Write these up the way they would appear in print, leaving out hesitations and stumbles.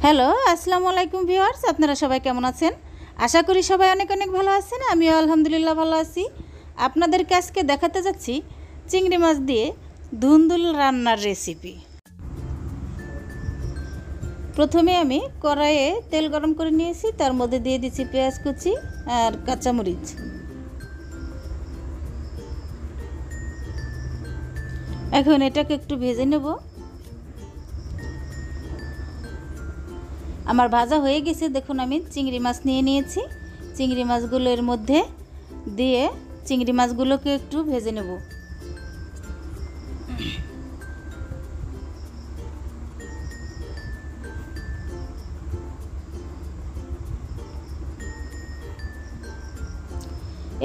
Hello, আসসালামু আলাইকুম viewers, আপনারা সবাই কেমন আছেন? আশা করি সবাই অনেক অনেক ভালো আছেন। আমিও আলহামদুলিল্লাহ ভালো আছি। আপনাদেরকে আজকে দেখাতে যাচ্ছি চিংড়ি মাছ দিয়ে ধুন্দুল রান্নার রেসিপি। প্রথমে আমি কড়াইয়ে তেল গরম করে নিয়েছি, তার মধ্যে দিয়ে দিচ্ছি পেঁয়াজ কুচি আর কাঁচামরিচ। এখন এটাকে একটু ভেজে নেব। আমার ভাজা হয়ে গেছে, দেখুন আমি চিংড়ি মাছ নিয়ে নিয়েছি। চিংড়ি মাছগুলো এর মধ্যে দিয়ে চিংড়ি মাছগুলোকে একটু ভেজে নেব।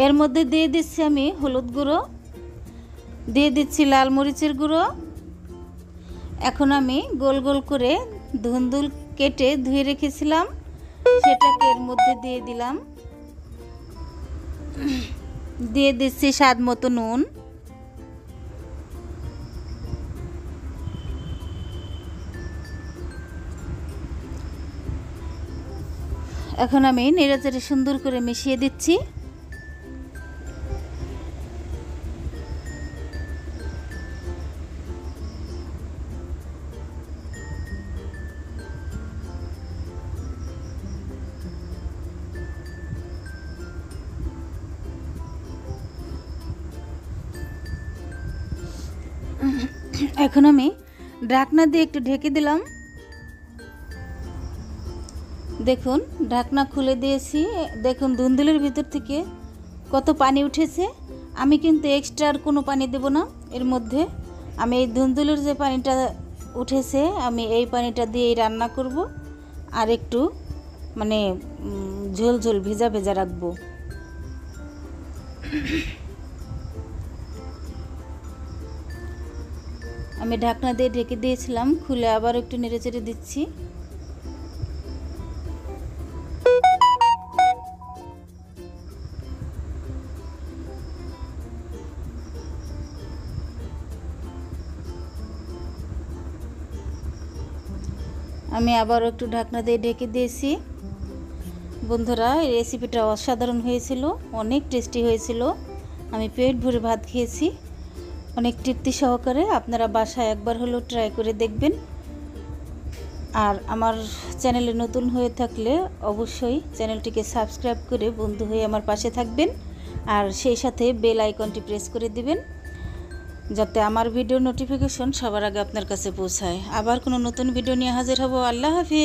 এর মধ্যে দিয়ে দিচ্ছি আমি হলুদ গুঁড়ো, দিয়ে দিচ্ছি লাল মরিচের গুঁড়ো। এখন আমি গোল গোল করে ধুন্দুল কেটে ধুয়ে রেখেছিলাম, সেটাকে এর মধ্যে দিয়ে দিলাম। দিয়ে দিচ্ছি স্বাদ মতো নুন। এখন আমি নেড়েচেড়ে সুন্দর করে মিশিয়ে দিচ্ছি। এখন আমি ঢাকনা দিয়ে একটু ঢেকে দিলাম। দেখুন ঢাকনা খুলে দিয়েছি, দেখুন ধুন্দুলের ভিতর থেকে কত পানি উঠেছে। আমি কিন্তু এক্সট্রা আর কোনো পানি দেব না এর মধ্যে। আমি এই ধুন্দুলের যে পানিটা উঠেছে আমি এই পানিটা দিয়েই রান্না করব, আর একটু মানে ঝোল ঝোল ভেজা ভেজা রাখবো। আমি ঢাকনা দিয়ে ঢেকে দিয়েছিলাম, খুলে আবার একটু নেড়েচেড়ে দিচ্ছি। আমি আবার একটু ঢাকনা দিয়ে ঢেকে দিয়েছি। বন্ধুরা, এই রেসিপিটা অসাধারণ হয়েছিল, অনেক টেস্টি হয়েছিল। আমি পেট ভরে ভাত খেয়েছি অনেক তৃপ্তি সহকারে। আপনারা বাসায় একবার হলেও ট্রাই করে দেখবেন। আর আমার চ্যানেলে নতুন হয়ে থাকলে অবশ্যই চ্যানেলটিকে সাবস্ক্রাইব করে বন্ধু হয়ে আমার পাশে থাকবেন, আর সেই সাথে বেল আইকনটি প্রেস করে দিবেন, যাতে আমার ভিডিও নোটিফিকেশন সবার আগে আপনার কাছে পৌঁছায়। আবার কোনো নতুন ভিডিও নিয়ে হাজির হব। আল্লাহ হাফিজ।